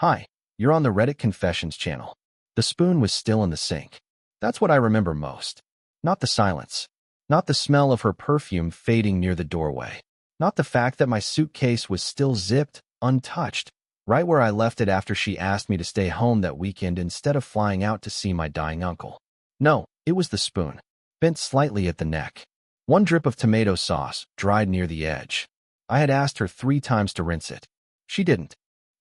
Hi, you're on the Reddit Confessions channel. The spoon was still in the sink. That's what I remember most. Not the silence. Not the smell of her perfume fading near the doorway. Not the fact that my suitcase was still zipped, untouched, right where I left it after she asked me to stay home that weekend instead of flying out to see my dying uncle. No, it was the spoon, bent slightly at the neck. One drip of tomato sauce, dried near the edge. I had asked her 3 times to rinse it. She didn't.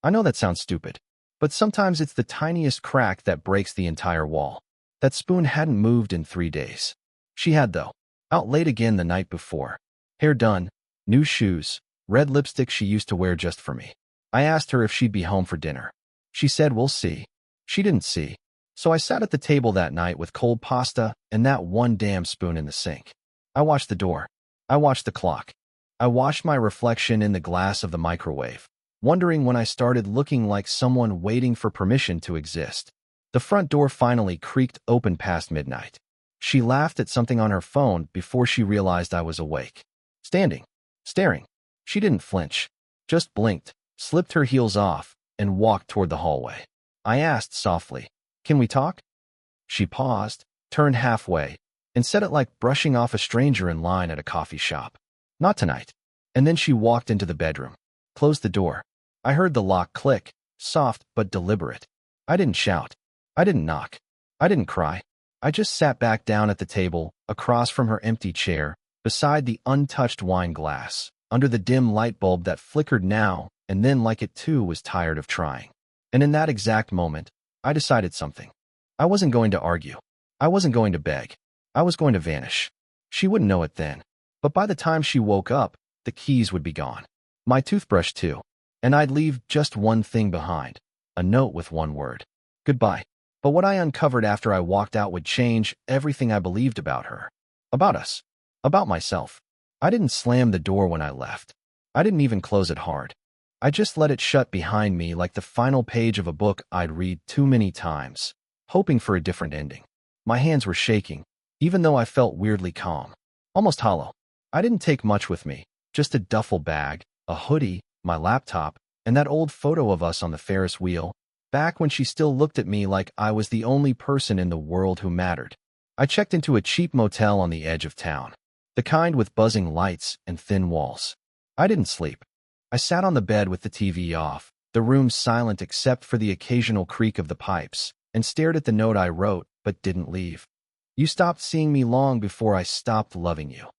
I know that sounds stupid, but sometimes it's the tiniest crack that breaks the entire wall. That spoon hadn't moved in 3 days. She had, though. Out late again the night before. Hair done, new shoes, red lipstick she used to wear just for me. I asked her if she'd be home for dinner. She said, "We'll see." She didn't see. So I sat at the table that night with cold pasta and that one damn spoon in the sink. I watched the door. I watched the clock. I watched my reflection in the glass of the microwave, wondering when I started looking like someone waiting for permission to exist. The front door finally creaked open past midnight. She laughed at something on her phone before she realized I was awake. Standing, staring. She didn't flinch, just blinked, slipped her heels off, and walked toward the hallway. I asked softly, "Can we talk?" She paused, turned halfway, and said it like brushing off a stranger in line at a coffee shop. "Not tonight." And then she walked into the bedroom, closed the door. I heard the lock click, soft but deliberate. I didn't shout. I didn't knock. I didn't cry. I just sat back down at the table, across from her empty chair, beside the untouched wine glass, under the dim light bulb that flickered now and then like it too was tired of trying. And in that exact moment, I decided something. I wasn't going to argue. I wasn't going to beg. I was going to vanish. She wouldn't know it then, but by the time she woke up, the keys would be gone. My toothbrush too. And I'd leave just one thing behind, a note with one word. Goodbye. But what I uncovered after I walked out would change everything I believed about her. About us. About myself. I didn't slam the door when I left. I didn't even close it hard. I just let it shut behind me like the final page of a book I'd read too many times, hoping for a different ending. My hands were shaking, even though I felt weirdly calm. Almost hollow. I didn't take much with me, just a duffel bag, a hoodie, my laptop, and that old photo of us on the Ferris wheel, back when she still looked at me like I was the only person in the world who mattered. I checked into a cheap motel on the edge of town, the kind with buzzing lights and thin walls. I didn't sleep. I sat on the bed with the TV off, the room silent except for the occasional creak of the pipes, and stared at the note I wrote but didn't leave. "You stopped seeing me long before I stopped loving you."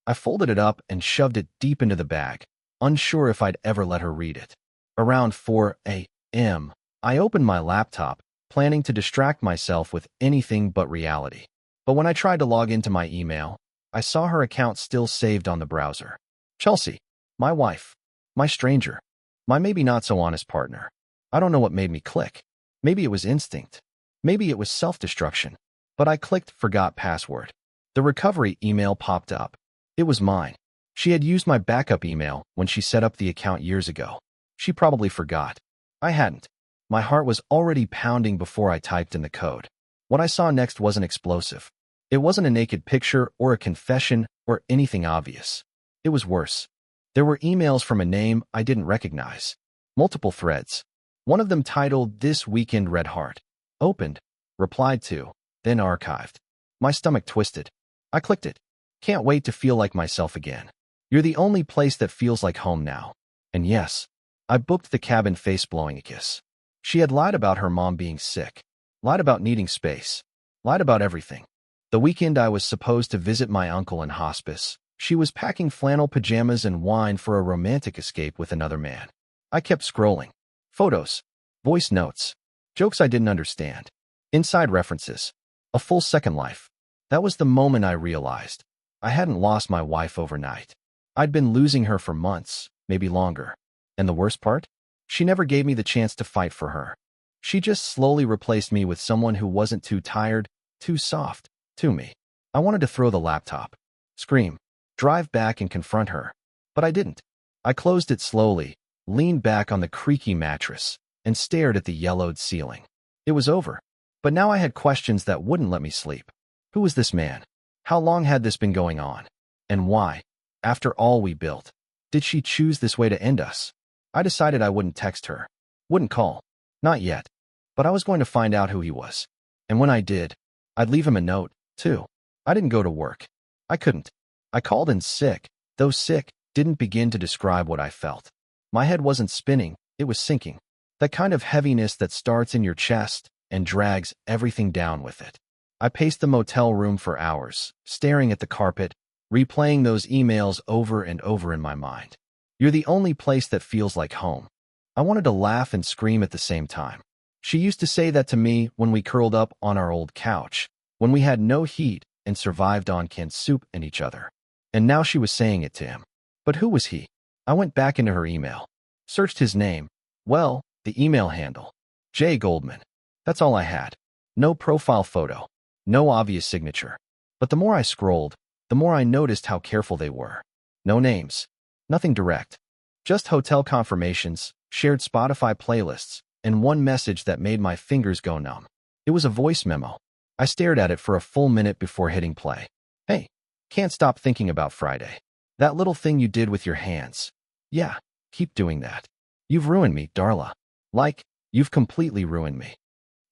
I folded it up and shoved it deep into the bag, unsure if I'd ever let her read it. Around 4 a.m., I opened my laptop, planning to distract myself with anything but reality. But when I tried to log into my email, I saw her account still saved on the browser. Chelsea, my wife, my stranger, my maybe not so honest partner. I don't know what made me click. Maybe it was instinct. Maybe it was self-destruction. But I clicked forgot password. The recovery email popped up. It was mine. She had used my backup email when she set up the account years ago. She probably forgot. I hadn't. My heart was already pounding before I typed in the code. What I saw next wasn't explosive. It wasn't a naked picture or a confession or anything obvious. It was worse. There were emails from a name I didn't recognize. Multiple threads. One of them titled "This Weekend Red Heart." Opened, replied to, then archived. My stomach twisted. I clicked it. Can't wait to feel like myself again. You're the only place that feels like home now. And yes, I booked the cabin face-blowing a kiss. She had lied about her mom being sick, lied about needing space, lied about everything. The weekend I was supposed to visit my uncle in hospice, she was packing flannel pajamas and wine for a romantic escape with another man. I kept scrolling. Photos, voice notes, jokes I didn't understand, inside references, a full second life. That was the moment I realized I hadn't lost my wife overnight. I'd been losing her for months, maybe longer. And the worst part? She never gave me the chance to fight for her. She just slowly replaced me with someone who wasn't too tired, too soft, to me. I wanted to throw the laptop, scream, drive back and confront her. But I didn't. I closed it slowly, leaned back on the creaky mattress, and stared at the yellowed ceiling. It was over. But now I had questions that wouldn't let me sleep. Who was this man? How long had this been going on? And why? After all we built, did she choose this way to end us? I decided I wouldn't text her, wouldn't call, Not yet. But I was going to find out who he was. And when I did, I'd leave him a note, too. I didn't go to work. I couldn't. I called in sick, though sick didn't begin to describe what I felt. My head wasn't spinning, it was sinking. That kind of heaviness that starts in your chest and drags everything down with it. I paced the motel room for hours, staring at the carpet, replaying those emails over and over in my mind. You're the only place that feels like home. I wanted to laugh and scream at the same time. She used to say that to me when we curled up on our old couch, when we had no heat and survived on canned soup and each other. And now she was saying it to him. But who was he? I went back into her email, searched his name. Well, the email handle. J. Goldman. That's all I had. No profile photo. No obvious signature. But the more I scrolled, the more I noticed how careful they were. No names. Nothing direct. Just hotel confirmations, shared Spotify playlists, and one message that made my fingers go numb. It was a voice memo. I stared at it for a full minute before hitting play. Hey, can't stop thinking about Friday. That little thing you did with your hands. Yeah, keep doing that. You've ruined me, Darla. Like, you've completely ruined me.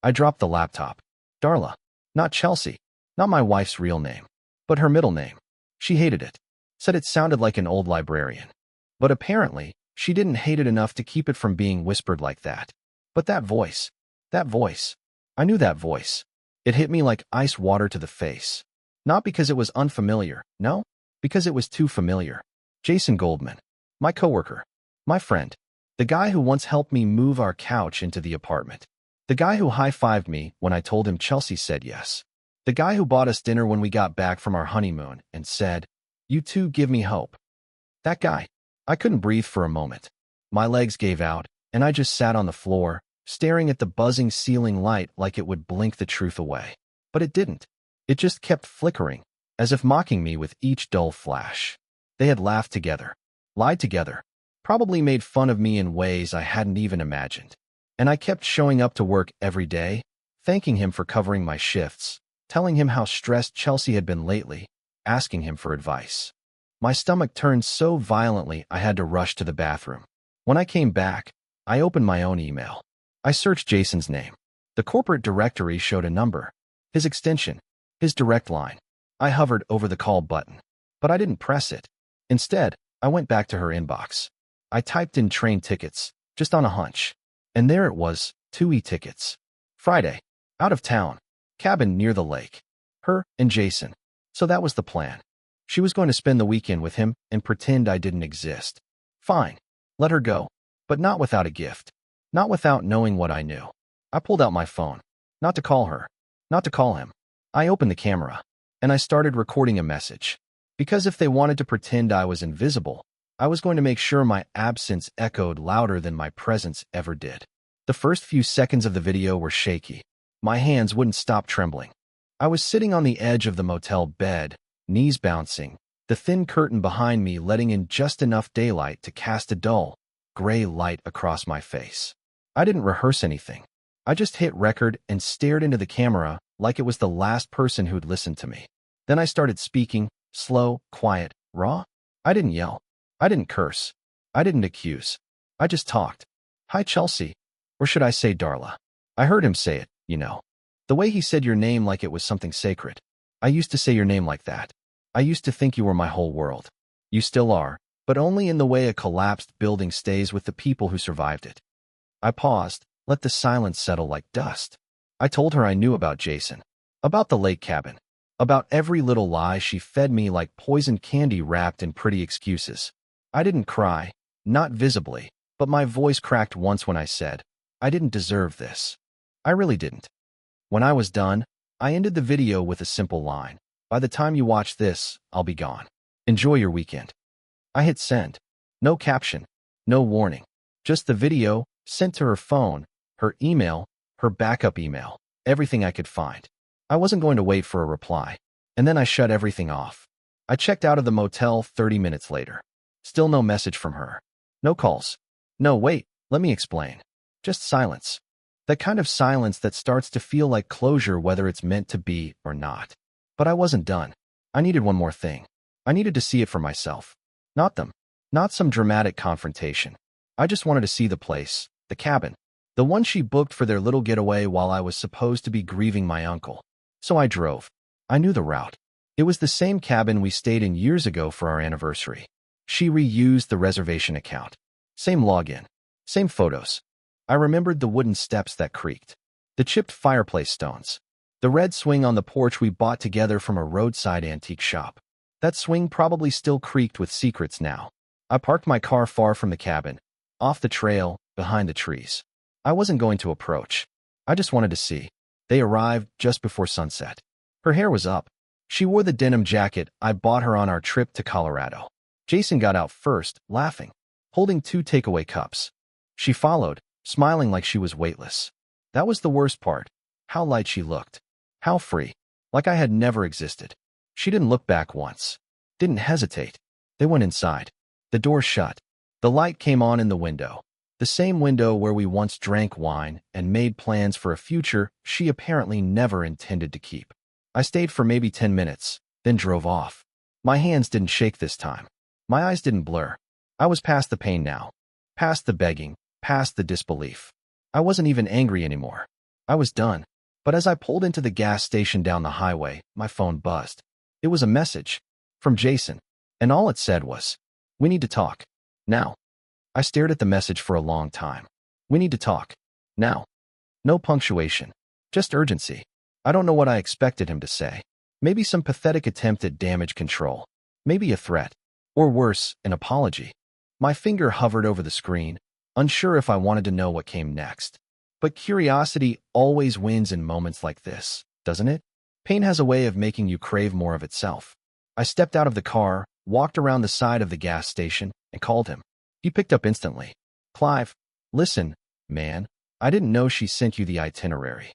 I dropped the laptop. Darla. Not Chelsea. Not my wife's real name. But her middle name. She hated it. Said it sounded like an old librarian. But apparently, she didn't hate it enough to keep it from being whispered like that. But that voice. That voice. I knew that voice. It hit me like ice water to the face. Not because it was unfamiliar, no, because it was too familiar. Jason Goldman. My coworker. My friend. The guy who once helped me move our couch into the apartment. The guy who high-fived me when I told him Chelsea said yes. The guy who bought us dinner when we got back from our honeymoon and said, "You two give me hope." That guy. I couldn't breathe for a moment. My legs gave out, and I just sat on the floor, staring at the buzzing ceiling light like it would blink the truth away. But it didn't. It just kept flickering, as if mocking me with each dull flash. They had laughed together, lied together, probably made fun of me in ways I hadn't even imagined. And I kept showing up to work every day, thanking him for covering my shifts, telling him how stressed Chelsea had been lately, asking him for advice. My stomach turned so violently I had to rush to the bathroom. When I came back, I opened my own email. I searched Jason's name. The corporate directory showed a number, his extension, his direct line. I hovered over the call button, but I didn't press it. Instead, I went back to her inbox. I typed in train tickets, just on a hunch. And there it was, 2 e-tickets. Friday, out of town, cabin near the lake. Her and Jason. So that was the plan. She was going to spend the weekend with him and pretend I didn't exist. Fine. Let her go. But not without a gift. Not without knowing what I knew. I pulled out my phone. Not to call her. Not to call him. I opened the camera. And I started recording a message. Because if they wanted to pretend I was invisible, I was going to make sure my absence echoed louder than my presence ever did. The first few seconds of the video were shaky. My hands wouldn't stop trembling. I was sitting on the edge of the motel bed, knees bouncing, the thin curtain behind me letting in just enough daylight to cast a dull, gray light across my face. I didn't rehearse anything. I just hit record and stared into the camera like it was the last person who'd listened to me. Then I started speaking, slow, quiet, raw. I didn't yell. I didn't curse. I didn't accuse. I just talked. Hi, Chelsea. Or should I say Darla? I heard him say it, you know. The way he said your name like it was something sacred. I used to say your name like that. I used to think you were my whole world. You still are, but only in the way a collapsed building stays with the people who survived it. I paused, let the silence settle like dust. I told her I knew about Jason, about the lake cabin, about every little lie she fed me like poisoned candy wrapped in pretty excuses. I didn't cry, not visibly, but my voice cracked once when I said, I didn't deserve this. I really didn't. When I was done, I ended the video with a simple line. By the time you watch this, I'll be gone. Enjoy your weekend. I hit send. No caption, no warning. Just the video, sent to her phone, her email, her backup email, everything I could find. I wasn't going to wait for a reply. And then I shut everything off. I checked out of the motel 30 minutes later. Still no message from her. No calls. No, wait, let me explain. Just silence. That kind of silence that starts to feel like closure whether it's meant to be or not. But I wasn't done. I needed one more thing. I needed to see it for myself. Not them. Not some dramatic confrontation. I just wanted to see the place, the cabin. The one she booked for their little getaway while I was supposed to be grieving my uncle. So I drove. I knew the route. It was the same cabin we stayed in years ago for our anniversary. She reused the reservation account. Same login. Same photos. I remembered the wooden steps that creaked. The chipped fireplace stones. The red swing on the porch we bought together from a roadside antique shop. That swing probably still creaked with secrets now. I parked my car far from the cabin, off the trail, behind the trees. I wasn't going to approach. I just wanted to see. They arrived just before sunset. Her hair was up. She wore the denim jacket I bought her on our trip to Colorado. Jason got out first, laughing, holding 2 takeaway cups. She followed, smiling like she was weightless. That was the worst part. How light she looked. How free. Like I had never existed. She didn't look back once. Didn't hesitate. They went inside. The door shut. The light came on in the window. The same window where we once drank wine and made plans for a future she apparently never intended to keep. I stayed for maybe 10 minutes, then drove off. My hands didn't shake this time. My eyes didn't blur. I was past the pain now. Past the begging. Past the disbelief. I wasn't even angry anymore. I was done. But as I pulled into the gas station down the highway, my phone buzzed. It was a message. From Jason. And all it said was, "We need to talk. Now." I stared at the message for a long time. We need to talk. Now. No punctuation. Just urgency. I don't know what I expected him to say. Maybe some pathetic attempt at damage control. Maybe a threat. Or worse, an apology. My finger hovered over the screen, unsure if I wanted to know what came next. But curiosity always wins in moments like this, doesn't it? Pain has a way of making you crave more of itself. I stepped out of the car, walked around the side of the gas station, and called him. He picked up instantly. "Clive, listen, man, I didn't know she sent you the itinerary."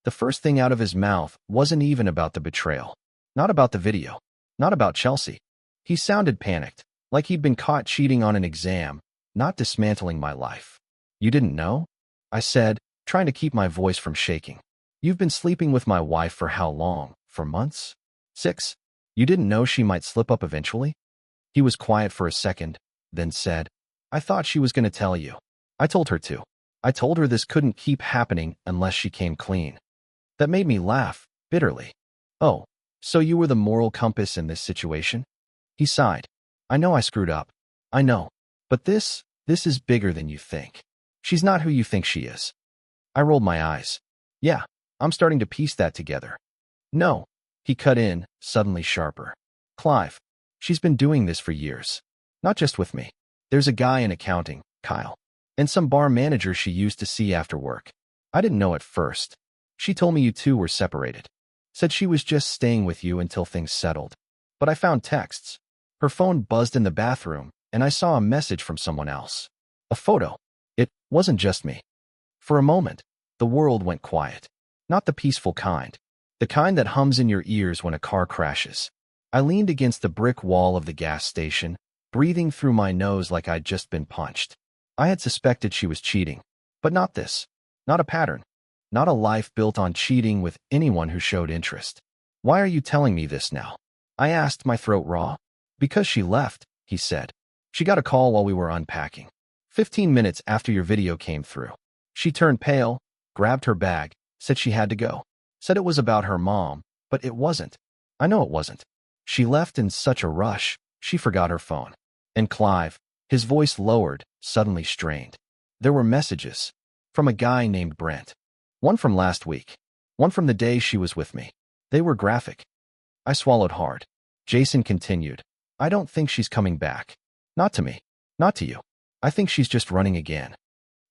The first thing out of his mouth wasn't even about the betrayal. Not about the video. Not about Chelsea. He sounded panicked, like he'd been caught cheating on an exam, not dismantling my life. "You didn't know?" I said, trying to keep my voice from shaking. "You've been sleeping with my wife for how long? For months? 6? You didn't know she might slip up eventually?" He was quiet for a second, then said, "I thought she was going to tell you. I told her to. I told her this couldn't keep happening unless she came clean." That made me laugh, bitterly. "Oh, so you were the moral compass in this situation?" He sighed. "I know I screwed up. I know. But this is bigger than you think. She's not who you think she is." I rolled my eyes. "Yeah, I'm starting to piece that together." "No," he cut in, suddenly sharper. "Clive, she's been doing this for years. Not just with me. There's a guy in accounting, Kyle, and some bar manager she used to see after work. I didn't know at first. She told me you two were separated. Said she was just staying with you until things settled. But I found texts. Her phone buzzed in the bathroom, and I saw a message from someone else. A photo. It wasn't just me." For a moment, the world went quiet. Not the peaceful kind. The kind that hums in your ears when a car crashes. I leaned against the brick wall of the gas station, breathing through my nose like I'd just been punched. I had suspected she was cheating. But not this. Not a pattern. Not a life built on cheating with anyone who showed interest. "Why are you telling me this now?" I asked, my throat raw. "Because she left," he said. "She got a call while we were unpacking. 15 minutes after your video came through. She turned pale, grabbed her bag, said she had to go. Said it was about her mom, but it wasn't. I know it wasn't. She left in such a rush, she forgot her phone." And Clive, his voice lowered, suddenly strained. "There were messages. From a guy named Brent. One from last week. One from the day she was with me. They were graphic." I swallowed hard. Jason continued. "I don't think she's coming back. Not to me. Not to you. I think she's just running again."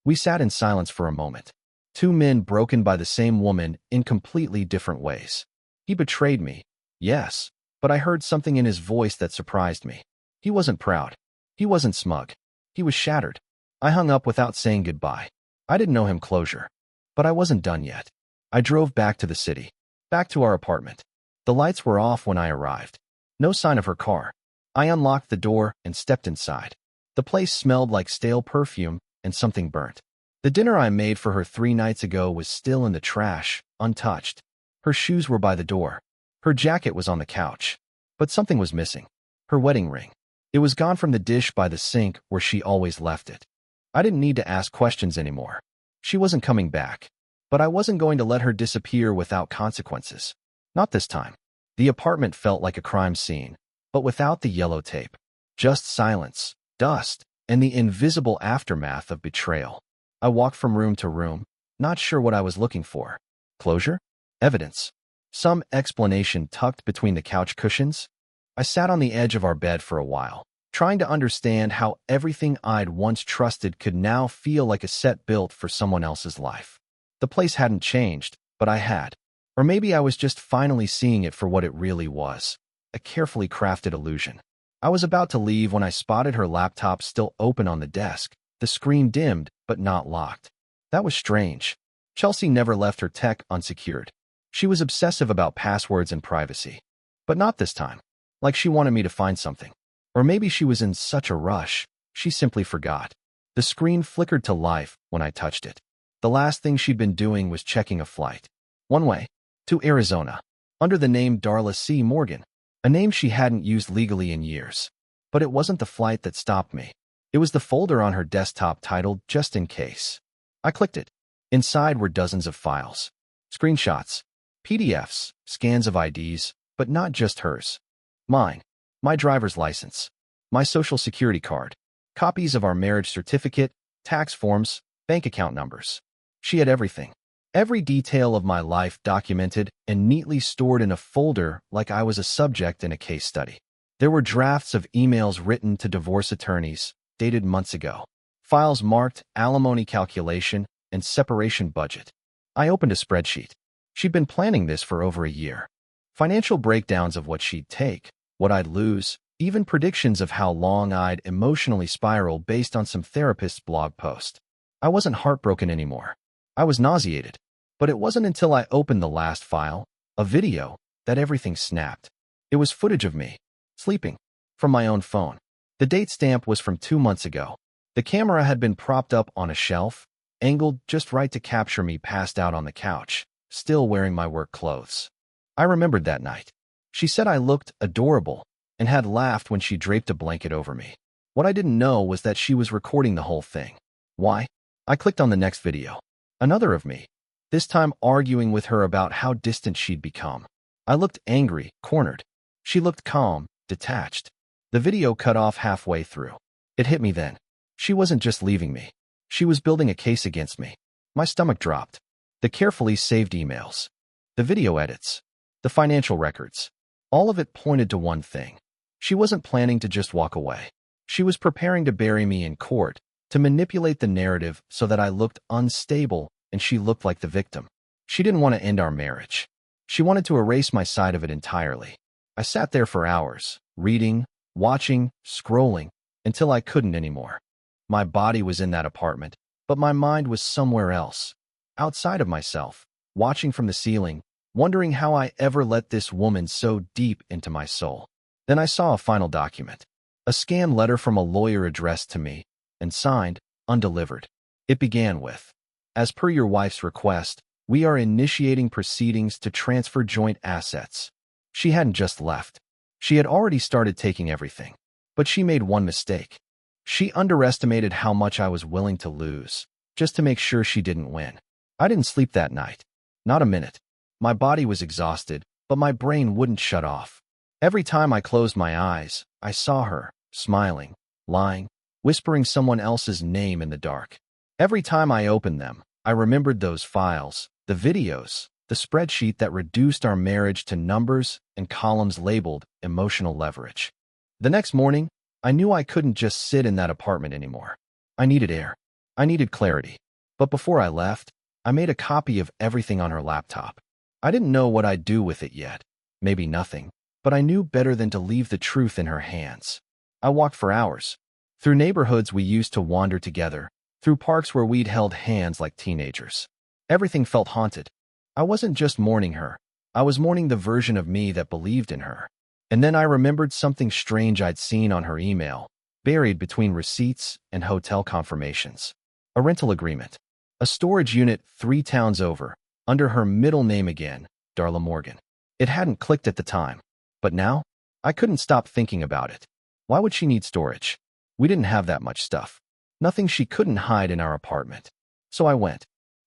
We sat in silence for a moment. Two men broken by the same woman in completely different ways. He betrayed me, yes, but I heard something in his voice that surprised me. He wasn't proud. He wasn't smug. He was shattered. I hung up without saying goodbye. I didn't know him closure. But I wasn't done yet. I drove back to the city. Back to our apartment. The lights were off when I arrived. No sign of her car. I unlocked the door and stepped inside. The place smelled like stale perfume and something burnt. The dinner I made for her 3 nights ago was still in the trash, untouched. Her shoes were by the door. Her jacket was on the couch. But something was missing. Her wedding ring. It was gone from the dish by the sink where she always left it. I didn't need to ask questions anymore. She wasn't coming back. But I wasn't going to let her disappear without consequences. Not this time. The apartment felt like a crime scene, but without the yellow tape. Just silence, dust, and the invisible aftermath of betrayal. I walked from room to room, not sure what I was looking for. Closure? Evidence? Some explanation tucked between the couch cushions? I sat on the edge of our bed for a while, trying to understand how everything I'd once trusted could now feel like a set built for someone else's life. The place hadn't changed, but I had. Or maybe I was just finally seeing it for what it really was, a carefully crafted illusion. I was about to leave when I spotted her laptop still open on the desk, the screen dimmed but not locked. That was strange. Chelsea never left her tech unsecured. She was obsessive about passwords and privacy. But not this time. Like she wanted me to find something. Or maybe she was in such a rush, she simply forgot. The screen flickered to life when I touched it. The last thing she'd been doing was checking a flight. One way. To Arizona. Under the name Darla C. Morgan. A name she hadn't used legally in years. But it wasn't the flight that stopped me. It was the folder on her desktop titled Just in Case. I clicked it. Inside were dozens of files. Screenshots. PDFs. Scans of IDs. But not just hers. Mine. My driver's license. My social security card. Copies of our marriage certificate. Tax forms. Bank account numbers. She had everything. Every detail of my life documented and neatly stored in a folder like I was a subject in a case study. There were drafts of emails written to divorce attorneys, dated months ago. Files marked alimony calculation and separation budget. I opened a spreadsheet. She'd been planning this for over a year. Financial breakdowns of what she'd take, what I'd lose, even predictions of how long I'd emotionally spiral based on some therapist's blog post. I wasn't heartbroken anymore. I was nauseated. But it wasn't until I opened the last file, a video, that everything snapped. It was footage of me, sleeping, from my own phone. The date stamp was from 2 months ago. The camera had been propped up on a shelf, angled just right to capture me passed out on the couch, still wearing my work clothes. I remembered that night. She said I looked adorable and had laughed when she draped a blanket over me. What I didn't know was that she was recording the whole thing. Why? I clicked on the next video. Another of me. This time arguing with her about how distant she'd become. I looked angry, cornered. She looked calm, detached. The video cut off halfway through. It hit me then. She wasn't just leaving me. She was building a case against me. My stomach dropped. The carefully saved emails. The video edits. The financial records. All of it pointed to one thing. She wasn't planning to just walk away. She was preparing to bury me in court, to manipulate the narrative so that I looked unstable and she looked like the victim. She didn't want to end our marriage. She wanted to erase my side of it entirely. I sat there for hours, reading, watching, scrolling, until I couldn't anymore. My body was in that apartment, but my mind was somewhere else, outside of myself, watching from the ceiling, wondering how I ever let this woman so deep into my soul. Then I saw a final document, a scanned letter from a lawyer addressed to me, and signed, undelivered. It began with, "As per your wife's request, we are initiating proceedings to transfer joint assets." She hadn't just left. She had already started taking everything. But she made one mistake. She underestimated how much I was willing to lose, just to make sure she didn't win. I didn't sleep that night. Not a minute. My body was exhausted, but my brain wouldn't shut off. Every time I closed my eyes, I saw her, smiling, lying, whispering someone else's name in the dark. Every time I opened them, I remembered those files, the videos, the spreadsheet that reduced our marriage to numbers and columns labeled emotional leverage. The next morning, I knew I couldn't just sit in that apartment anymore. I needed air. I needed clarity. But before I left, I made a copy of everything on her laptop. I didn't know what I'd do with it yet. Maybe nothing. But I knew better than to leave the truth in her hands. I walked for hours. Through neighborhoods we used to wander together. Through parks where we'd held hands like teenagers. Everything felt haunted. I wasn't just mourning her. I was mourning the version of me that believed in her. And then I remembered something strange I'd seen on her email, buried between receipts and hotel confirmations. A rental agreement. A storage unit 3 towns over, under her middle name again, Darla Morgan. It hadn't clicked at the time. But now, I couldn't stop thinking about it. Why would she need storage? We didn't have that much stuff. Nothing she couldn't hide in our apartment. So I went.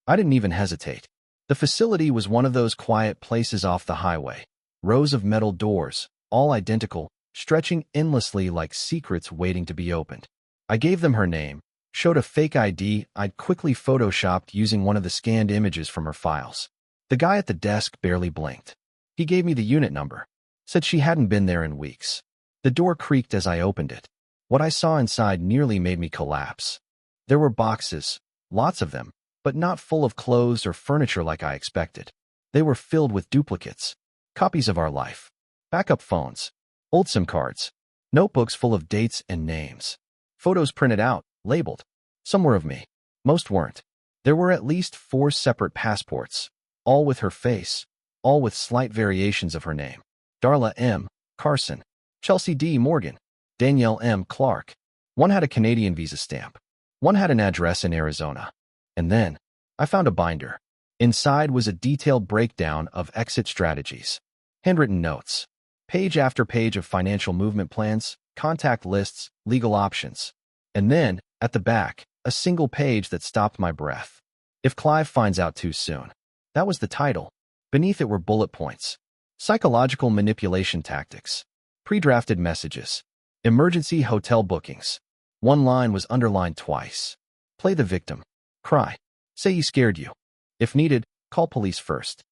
I didn't even hesitate. The facility was one of those quiet places off the highway. Rows of metal doors, all identical, stretching endlessly like secrets waiting to be opened. I gave them her name, showed a fake ID I'd quickly photoshopped using one of the scanned images from her files. The guy at the desk barely blinked. He gave me the unit number, said she hadn't been there in weeks. The door creaked as I opened it. What I saw inside nearly made me collapse. There were boxes, lots of them, but not full of clothes or furniture like I expected. They were filled with duplicates, copies of our life, backup phones, old SIM cards, notebooks full of dates and names, photos printed out, labeled. Some were of me. Most weren't. There were at least 4 separate passports, all with her face, all with slight variations of her name. Darla M. Carson, Chelsea D. Morgan, Danielle M. Clark. One had a Canadian visa stamp. One had an address in Arizona. And then, I found a binder. Inside was a detailed breakdown of exit strategies. Handwritten notes. Page after page of financial movement plans, contact lists, legal options. And then, at the back, a single page that stopped my breath. If Clive finds out too soon. That was the title. Beneath it were bullet points. Psychological manipulation tactics. Pre-drafted messages. Emergency hotel bookings. One line was underlined twice. Play the victim. Cry. Say he scared you. If needed, call police first.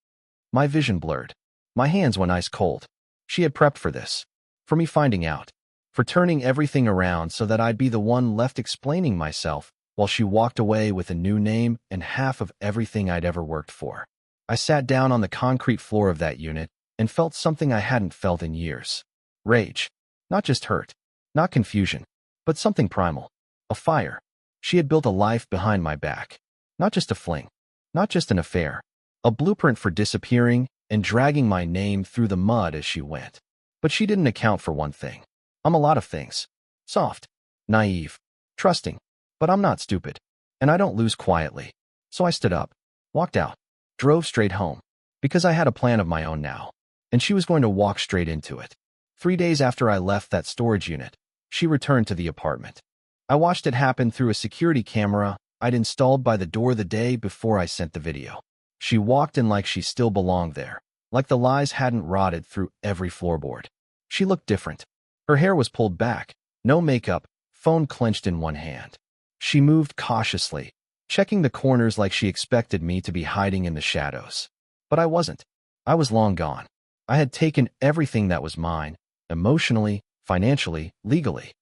My vision blurred. My hands went ice cold. She had prepped for this. For me finding out. For turning everything around so that I'd be the one left explaining myself while she walked away with a new name and half of everything I'd ever worked for. I sat down on the concrete floor of that unit and felt something I hadn't felt in years. Rage. Not just hurt. Not confusion. But something primal. A fire. She had built a life behind my back. Not just a fling. Not just an affair. A blueprint for disappearing and dragging my name through the mud as she went. But she didn't account for one thing. I'm a lot of things. Soft. Naive. Trusting. But I'm not stupid. And I don't lose quietly. So I stood up. Walked out. Drove straight home. Because I had a plan of my own now. And she was going to walk straight into it. 3 days after I left that storage unit, she returned to the apartment. I watched it happen through a security camera I'd installed by the door the day before I sent the video. She walked in like she still belonged there, like the lies hadn't rotted through every floorboard. She looked different. Her hair was pulled back, no makeup, phone clenched in one hand. She moved cautiously, checking the corners like she expected me to be hiding in the shadows. But I wasn't. I was long gone. I had taken everything that was mine, emotionally, financially, legally.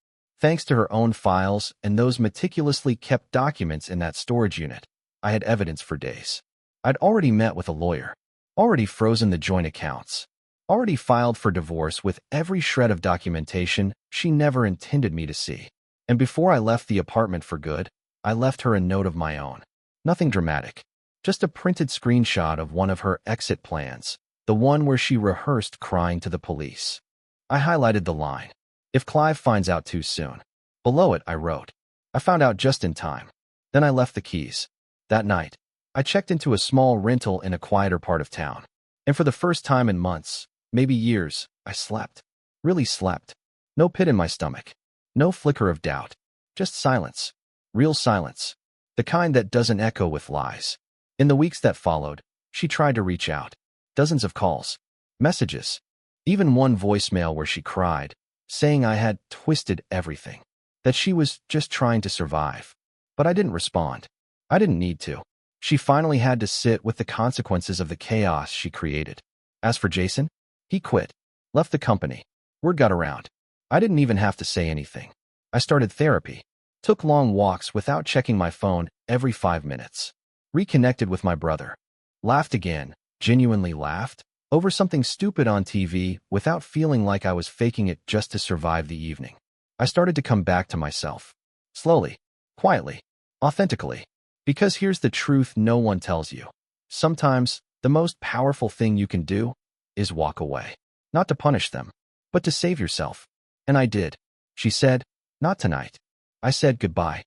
Thanks to her own files and those meticulously kept documents in that storage unit, I had evidence for days. I'd already met with a lawyer, already frozen the joint accounts, already filed for divorce with every shred of documentation she never intended me to see. And before I left the apartment for good, I left her a note of my own. Nothing dramatic, just a printed screenshot of one of her exit plans, the one where she rehearsed crying to the police. I highlighted the line, "If Clive finds out too soon." Below it, I wrote, "I found out just in time." Then I left the keys. That night, I checked into a small rental in a quieter part of town. And for the first time in months, maybe years, I slept. Really slept. No pit in my stomach. No flicker of doubt. Just silence. Real silence. The kind that doesn't echo with lies. In the weeks that followed, she tried to reach out. Dozens of calls. Messages. Even one voicemail where she cried, saying I had twisted everything. That she was just trying to survive. But I didn't respond. I didn't need to. She finally had to sit with the consequences of the chaos she created. As for Jason, he quit. Left the company. Word got around. I didn't even have to say anything. I started therapy. Took long walks without checking my phone every 5 minutes. Reconnected with my brother. Laughed again, genuinely laughed, over something stupid on TV without feeling like I was faking it just to survive the evening. I started to come back to myself. Slowly, quietly, authentically. Because here's the truth no one tells you. Sometimes, the most powerful thing you can do is walk away. Not to punish them, but to save yourself. And I did. She said, "Not tonight." I said goodbye.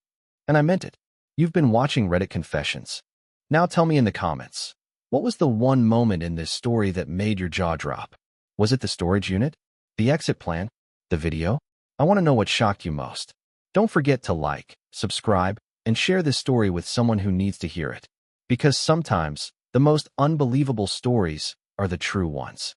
And I meant it. You've been watching Reddit Confessions. Now tell me in the comments, what was the one moment in this story that made your jaw drop? Was it the storage unit? The exit plan? The video? I want to know what shocked you most. Don't forget to like, subscribe, and share this story with someone who needs to hear it. Because sometimes the most unbelievable stories are the true ones.